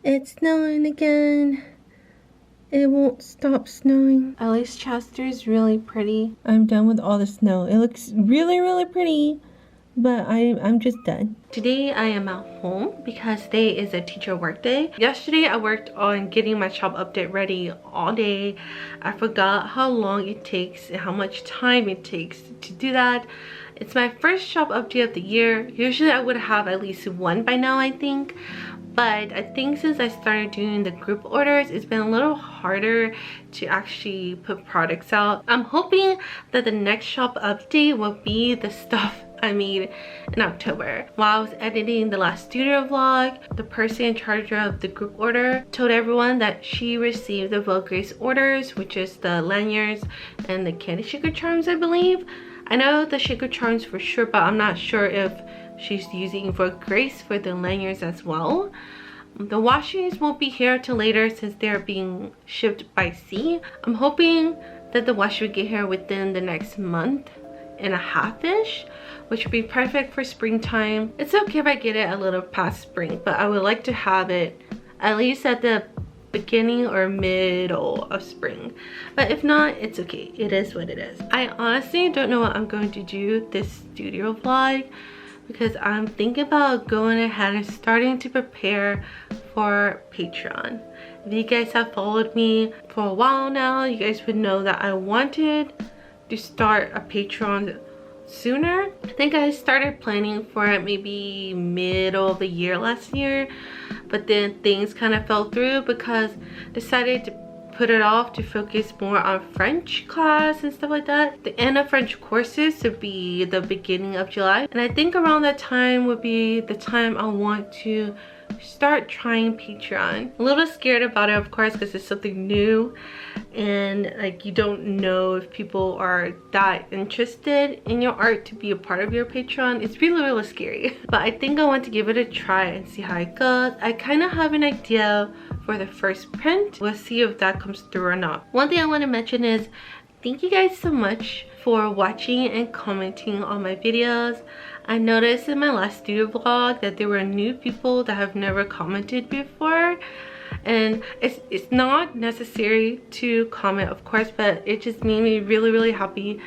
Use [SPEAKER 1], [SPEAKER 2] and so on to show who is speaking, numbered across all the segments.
[SPEAKER 1] It's snowing again. It won't stop snowing. At least Chester is really pretty. I'm done with all the snow. It looks really, really pretty, but I'm just done. Today I am at home because today is a teacher work day. Yesterday I worked on getting my shop update ready all day. I forgot how long it takes and how much time it takes to do that. It's my first shop update of the year. Usually I would have at least one by now, I think. But I think since I started doing the group orders, it's been a little harder to actually put products out. I'm hoping that the next shop update will be the stuff I made in October. While I was editing the last studio vlog, the person in charge of the group order told everyone that she received the Veikk Grace orders, which is the lanyards and the candy shaker charms, I believe. I know the shaker charms for sure, but I'm not sure if she's using Veikk Grace for the lanyards as well. The washies won't be here till later since they're being shipped by sea. I'm hoping that the washi will get here within the next month and a half-ish, which would be perfect for springtime. It's okay if I get it a little past spring, but I would like to have it at least at the beginning or middle of spring. But if not, it's okay. It is what it is. I honestly don't know what I'm going to do this studio vlog, because I'm thinking about going ahead and starting to prepare for Patreon. If you guys have followed me for a while now, you guys would know that I wanted to start a Patreon sooner. I think I started planning for it maybe middle of the year last year, but then things kind of fell through because I decided to put it off to focus more on French class and stuff like that. The end of French courses would be the beginning of July, and I think around that time would be the time I want to start trying Patreon. A little scared about it, of course, because it's something new and like you don't know if people are that interested in your art to be a part of your Patreon. It's really scary, but I think I want to give it a try and see how it goes. I kind of have an idea for the first print. We'll see if that comes through or not. One thing I want to mention is thank you guys so much for watching and commenting on my videos. I noticed in my last studio vlog that there were new people that have never commented before, and it's not necessary to comment, of course, but it just made me really happy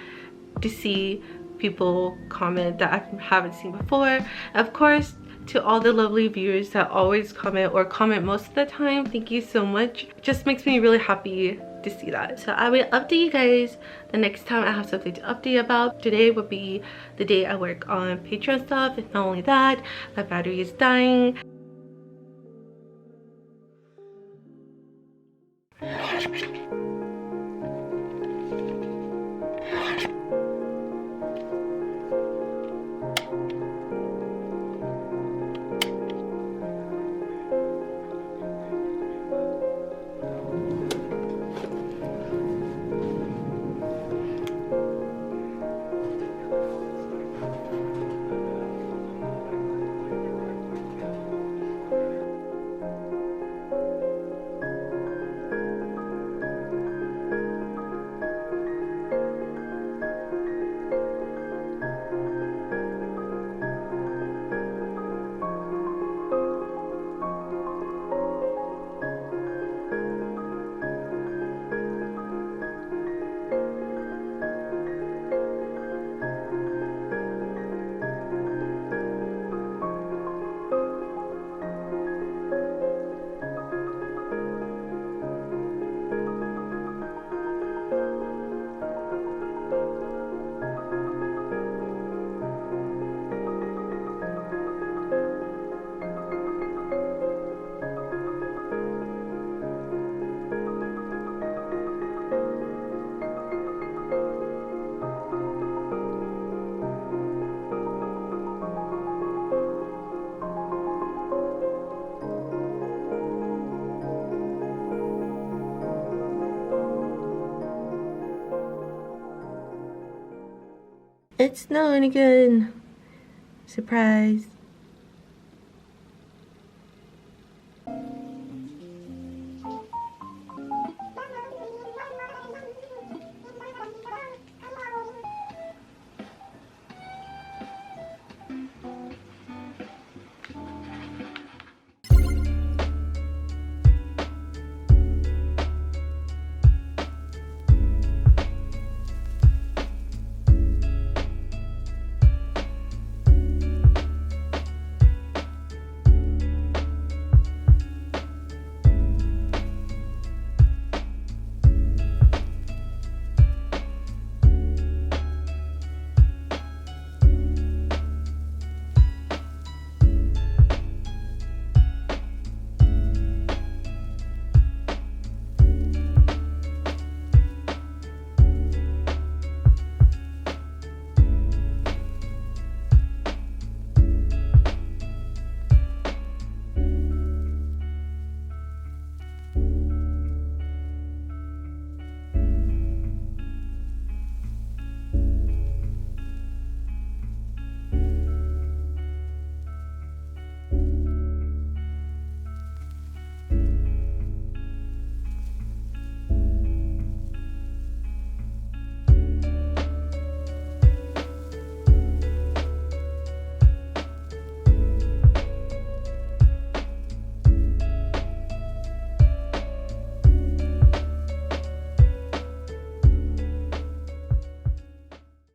[SPEAKER 1] to see people comment that I haven't seen before. Of course, to all the lovely viewers that always comment or comment most of the time, thank you so much. It just makes me really happy to see that. So I will update you guys the next time I have something to update about. Today would be the day I work on Patreon stuff, and not only that, my battery is dying. It's snowing again. Surprise.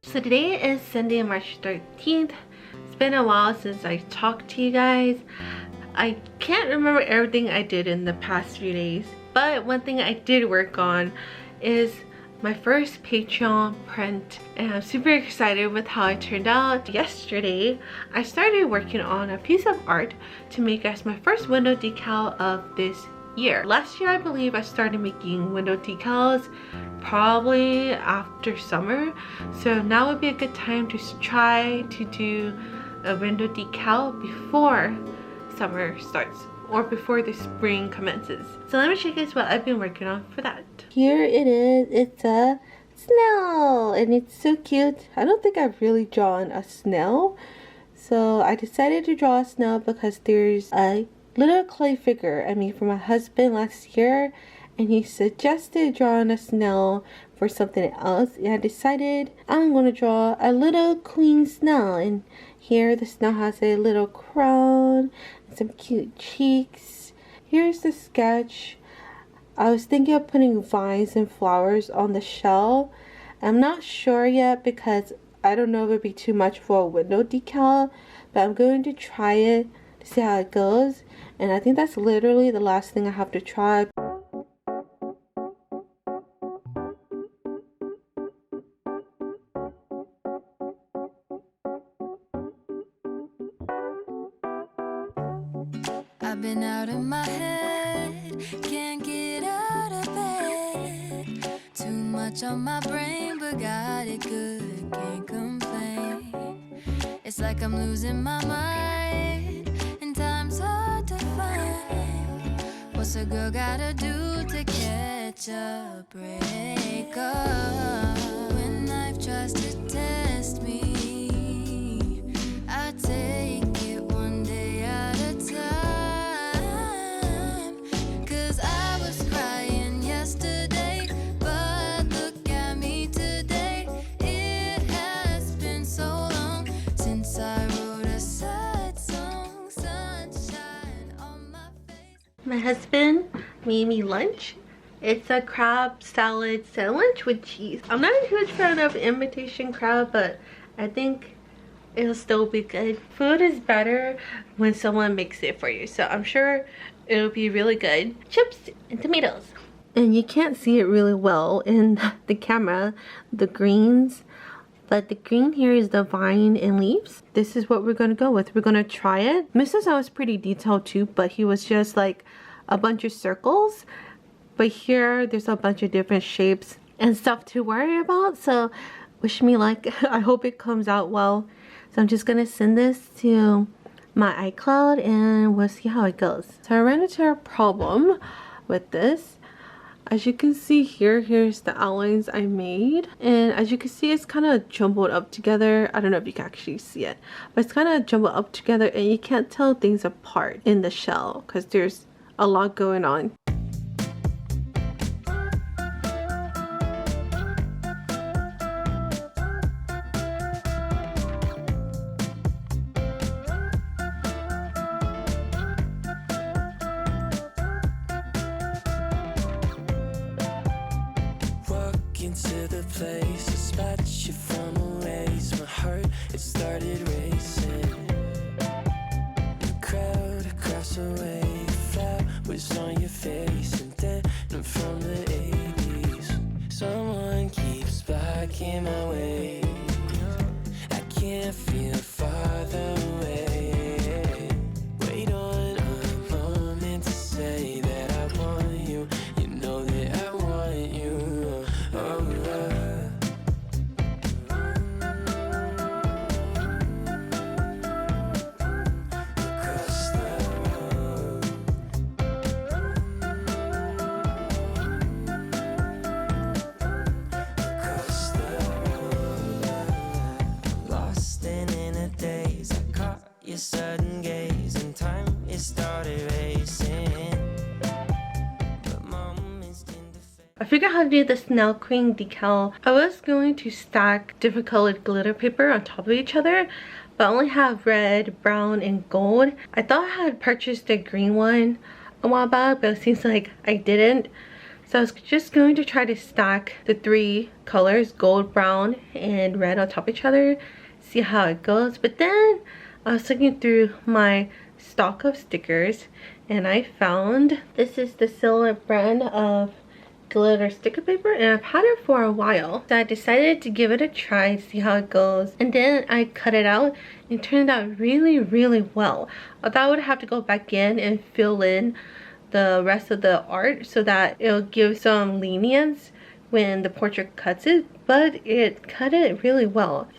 [SPEAKER 1] So today is Sunday, March 13th. It's been a while since I talked to you guys. I can't remember everything I did in the past few days, but one thing I did work on is my first Patreon print, and I'm super excited with how it turned out. Yesterday, I started working on a piece of art to make as my first window decal of this year. Last year, I believe I started making window decals probably after summer, so now would be a good time to try to do a window decal before summer starts or before the spring commences. So let me show you guys what I've been working on for that. Here it is. It's a snail and it's so cute. I don't think I've really drawn a snail, so I decided to draw a snail because there's a little clay figure I made for my husband last year, and he suggested drawing a snail for something else, and I decided I'm going to draw a little queen snail. And here the snail has a little crown and some cute cheeks. Here's the sketch. I was thinking of putting vines and flowers on the shell. I'm not sure yet because I don't know if it'd be too much for a window decal, but I'm going to try it to see how it goes. And I think that's literally the last thing I have to try.
[SPEAKER 2] I've been out of my head, can't get out of bed. Too much on my brain, but got it good, can't complain. It's like I'm losing my mind, and time's hard to find. What's a girl gotta do to catch a break up? When life tries to test me, I take it one day at a time. 'Cause I was crying yesterday, but look at me today. It has been so long since I wrote a sad song. Sunshine on my face.
[SPEAKER 1] My husband made me lunch. It's a crab salad sandwich with cheese. I'm not a huge fan of imitation crab, but I think it'll still be good. Food is better when someone makes it for you, so I'm sure it'll be really good. Chips and tomatoes. And you can't see it really well in the camera, the greens, but the green here is the vine and leaves. This is what we're gonna go with. We're gonna try it. Mrs. I was pretty detailed too, but he was just like a bunch of circles. But here, there's a bunch of different shapes and stuff to worry about. So wish me luck. I hope it comes out well. So I'm just gonna send this to my iCloud and we'll see how it goes. So I ran into a problem with this. As you can see here, here's the outlines I made. And as you can see, it's kind of jumbled up together. I don't know if you can actually see it, but it's kind of jumbled up together and you can't tell things apart in the shell because there's a lot going on.
[SPEAKER 2] Into the place, a spot you from erase my heart, it started racing. The crowd across the way, the flowers on your face, and then I'm from the 80s. Someone keeps blocking my way, I can't feel farther away. Wait on a moment to say that I want you, you know that I want you. Sudden gaze and time it started racing, but moments didn't affect.
[SPEAKER 1] I figured out how to do the Snow Queen decal. I was going to stack different colored glitter paper on top of each other, but I only have red, brown, and gold. I thought I had purchased the green one a while back, but it seems like I didn't. So I was just going to try to stack the 3 colors, gold, brown, and red on top of each other, see how it goes. But then I was looking through my stock of stickers and I found this is the Silhouette brand of glitter sticker paper, and I've had it for a while, so I decided to give it a try, see how it goes. And then I cut it out and it turned out really well. I thought I would have to go back in and fill in the rest of the art so that it'll give some lenience when the portrait cuts it, but it cut it really well.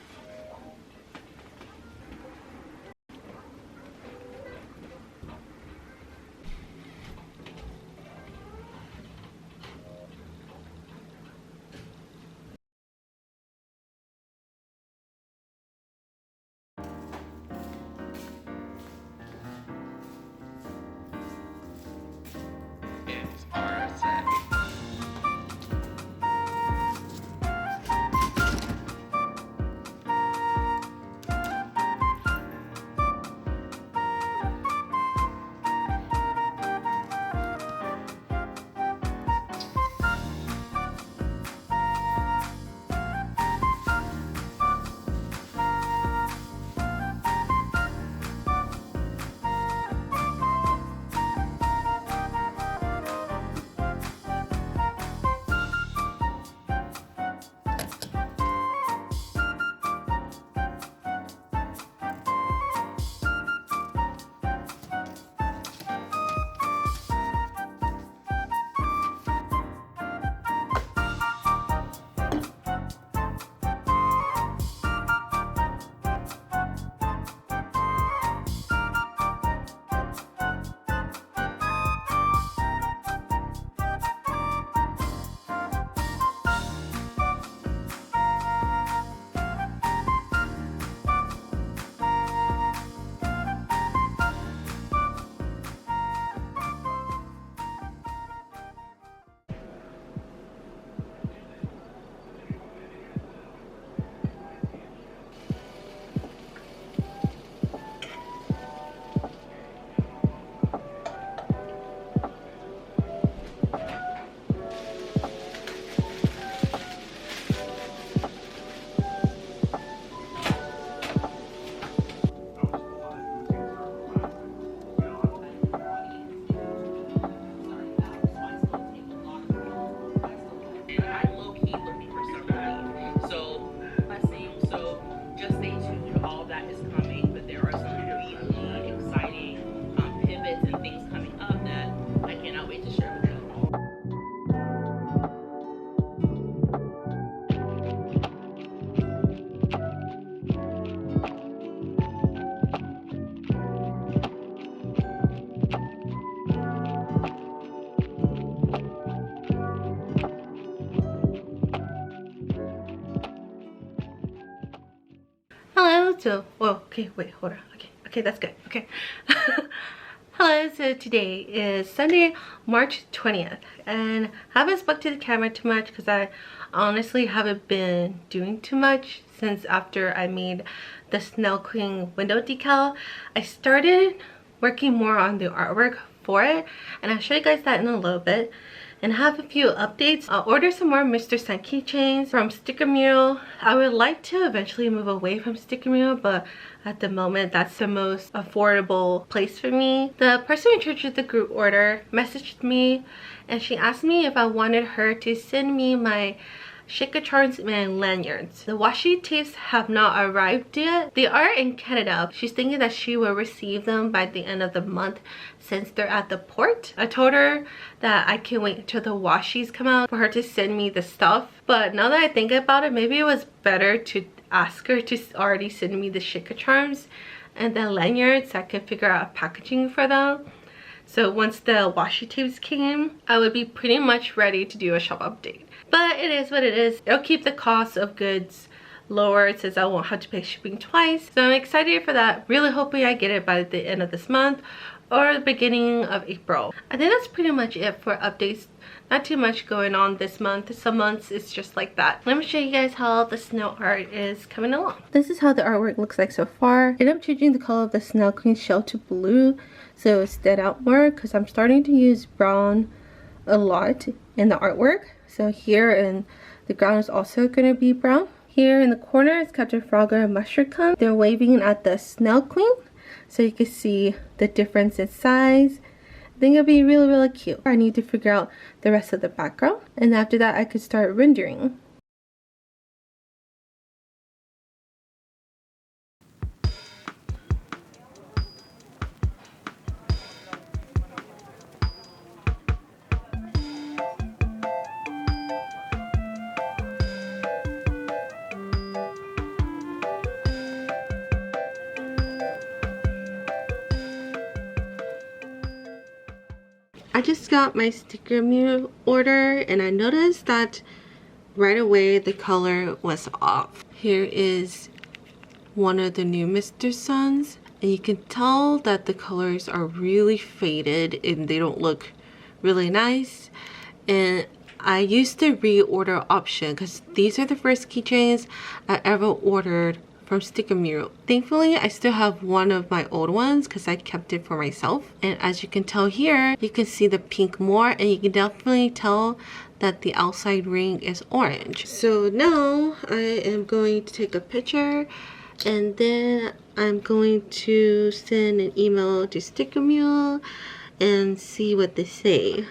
[SPEAKER 1] So, well, okay, wait, hold on. Okay, that's good. Okay. Hello, so today is Sunday, March 20th, and I haven't spoke to the camera too much because I honestly haven't been doing too much since after I made the Snow Queen window decal. I started working more on the artwork for it, and I'll show you guys that in a little bit. And I have a few updates. I'll order some more Mr. Sun keychains from Sticker Mule. I would like to eventually move away from Sticker Mule, but at the moment that's the most affordable place for me. The person in charge of the group order messaged me and she asked me if I wanted her to send me my shaker charms and lanyards. The washi tapes have not arrived yet. They are in Canada. She's thinking that she will receive them by the end of the month since they're at the port. I told her that I can wait until the washies come out for her to send me the stuff. But now that I think about it, maybe it was better to ask her to already send me the shaker charms and the lanyards so I can figure out packaging for them. So once the washi tapes came, I would be pretty much ready to do a shop update. But it is what it is. It'll keep the cost of goods lower since I won't have to pay shipping twice. So I'm excited for that. Really hoping I get it by the end of this month or the beginning of April. I think that's pretty much it for updates. Not too much going on this month. Some months it's just like that. Let me show you guys how the snow art is coming along. This is how the artwork looks like so far. I ended up changing the color of the Snow Queen shell to blue so it stood out more because I'm starting to use brown a lot in the artwork. So here and the ground is also going to be brown. Here in the corner is Captain Frogger and Mushroom. They're waving at the Snow Queen so you can see the difference in size. I think it'll be really cute. I need to figure out the rest of the background, and after that I could start rendering. I just got my Sticker Mule order and I noticed that right away the color was off. Here is one of the new Mr. Suns and you can tell that the colors are really faded and they don't look really nice. And I used the reorder option because these are the first keychains I ever ordered from Sticker Mule. Thankfully, I still have one of my old ones because I kept it for myself. And as you can tell here, you can see the pink more and you can definitely tell that the outside ring is orange. So now I am going to take a picture and then I'm going to send an email to Sticker Mule and see what they say.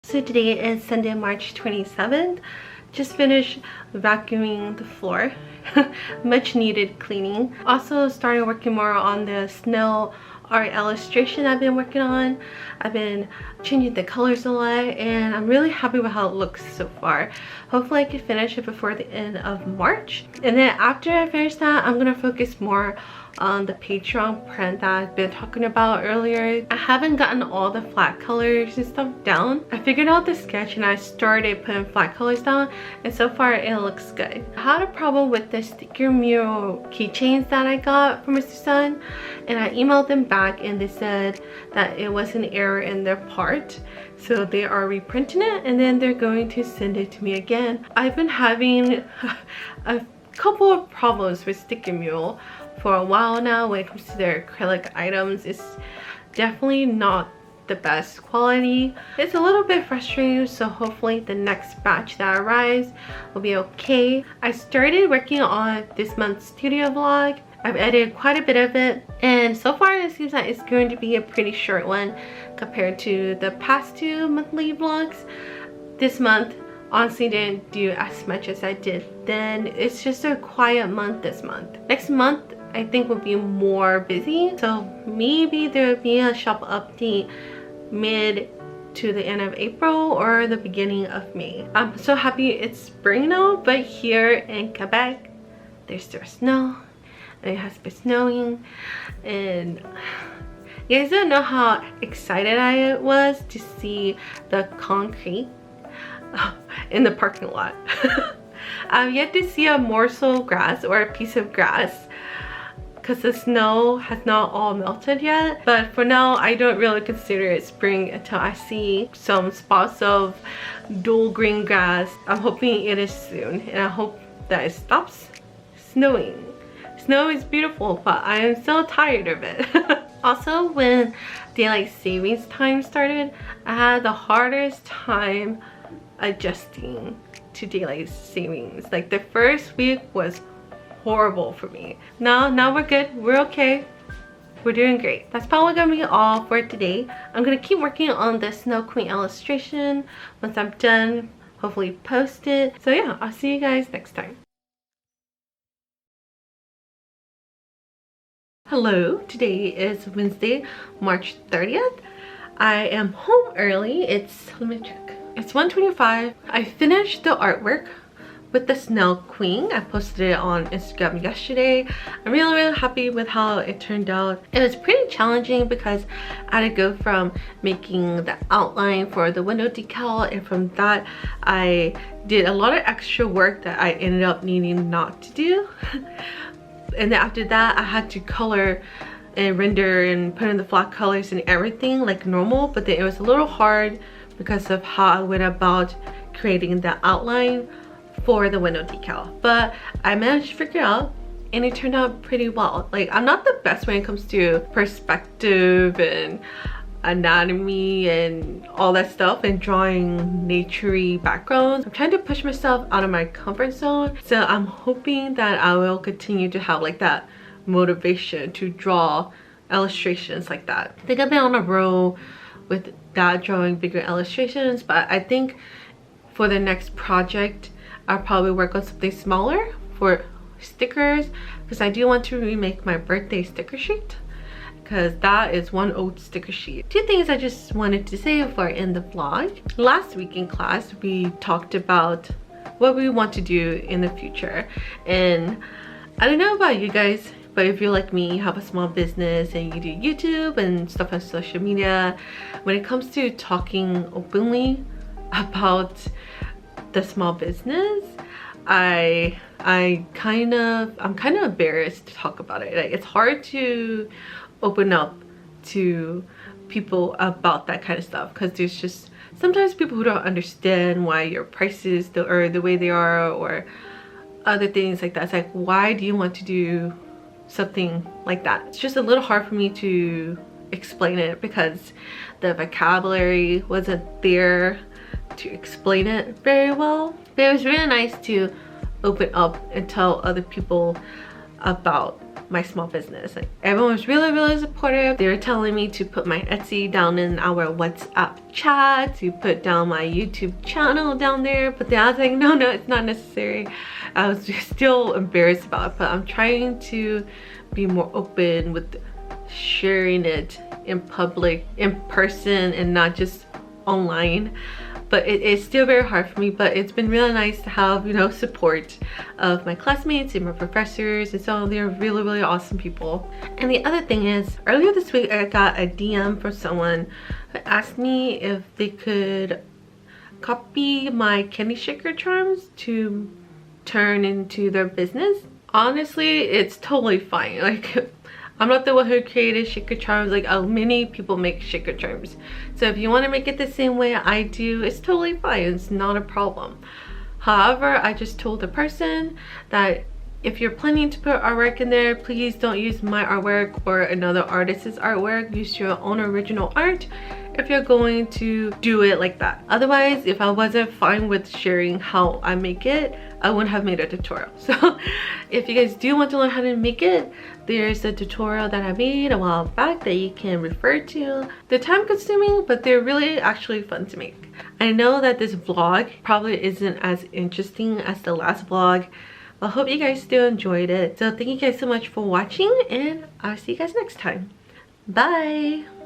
[SPEAKER 1] So today is Sunday, March 27th. Just finished vacuuming the floor. Much needed cleaning. Also started working more on the snow art illustration I've been working on. I've been changing the colors a lot and I'm really happy with how it looks so far. Hopefully I can finish it before the end of March. And then after I finish that, I'm gonna focus more on the Patreon print that I've been talking about earlier. I haven't gotten all the flat colors and stuff down. I figured out the sketch and I started putting flat colors down and so far it looks good. I had a problem with the Sticker Mule keychains that I got from Mr. Sun and I emailed them back and they said that it was an error in their part. So they are reprinting it and then they're going to send it to me again. I've been having a couple of problems with Sticker Mule for a while now when it comes to their acrylic items. It's definitely not the best quality. It's a little bit frustrating, so hopefully the next batch that arrives will be okay. I started working on this month's studio vlog. I've edited quite a bit of it and so far it seems like it's going to be a pretty short one compared to the past two monthly vlogs. This month honestly didn't do as much as I did then. It's just a quiet month this month. Next month I think will be more busy, so maybe there will be a shop update mid to the end of April or the beginning of May. I'm so happy it's spring now, but here in Quebec there's still snow and it has been snowing and you guys don't know how excited I was to see the concrete in the parking lot. I've yet to see a morsel of grass or a piece of grass because the snow has not all melted yet. But for now, I don't really consider it spring until I see some spots of dull green grass. I'm hoping it is soon, and I hope that it stops snowing. Snow is beautiful, but I am so tired of it. Also, when daylight savings time started, I had the hardest time adjusting to daylight savings. Like the first week was horrible for me. Now we're good. We're okay. We're doing great. That's probably gonna be all for today. I'm gonna keep working on the Snow Queen illustration. Once I'm done, hopefully post it. So yeah, I'll see you guys next time. Hello, today is Wednesday, March 30th. I am home early. Let me check. It's 1:25. I finished the artwork with the Snow Queen. I posted it on Instagram yesterday. I'm really happy with how it turned out. It was pretty challenging because I had to go from making the outline for the window decal, and from that I did a lot of extra work that I ended up needing not to do. And then after that, I had to color and render and put in the flat colors and everything like normal, but then it was a little hard because of how I went about creating the outline for the window decal. But I managed to figure it out, and it turned out pretty well. Like, I'm not the best when it comes to perspective and anatomy and all that stuff and drawing naturey backgrounds. I'm trying to push myself out of my comfort zone, so I'm hoping that I will continue to have like that motivation to draw illustrations like that. I think I've been on a roll with that, drawing bigger illustrations, but I think for the next project I'll probably work on something smaller for stickers, because I do want to remake my birthday sticker sheet, because that is one old sticker sheet. Two things I just wanted to say before I end the vlog. Last week in class, we talked about what we want to do in the future. And I don't know about you guys, but if you're like me, you have a small business and you do YouTube and stuff on social media, when it comes to talking openly about the small business, I'm kind of embarrassed to talk about it. Like, it's hard to open up to people about that kind of stuff, because there's just sometimes people who don't understand why your prices are the way they are, or other things like that. It's like, why do you want to do something like that? It's just a little hard for me to explain it because the vocabulary wasn't there to explain it very well. But it was really nice to open up and tell other people about my small business. Like, everyone was really supportive. They were telling me to put my Etsy down in our WhatsApp chat, to put down my YouTube channel down there, but then I was like, no, it's not necessary. I was just still embarrassed about it, but I'm trying to be more open with sharing it in public, in person, and not just online. But it's still very hard for me, but it's been really nice to have, you know, support of my classmates and my professors, and so they're really awesome people. And the other thing is, earlier this week I got a DM from someone who asked me if they could copy my candy shaker charms to turn into their business. Honestly, it's totally fine. Like, I'm not the one who created shaker charms. Like, many people make shaker charms. So if you want to make it the same way I do, it's totally fine. It's not a problem. However, I just told the person that if you're planning to put artwork in there, please don't use my artwork or another artist's artwork. Use your own original art if you're going to do it like that. Otherwise, if I wasn't fine with sharing how I make it, I wouldn't have made a tutorial. So if you guys do want to learn how to make it, there's a tutorial that I made a while back that you can refer to. They're time consuming, but they're really actually fun to make. I know that this vlog probably isn't as interesting as the last vlog, but I hope you guys still enjoyed it. So thank you guys so much for watching, and I'll see you guys next time. Bye!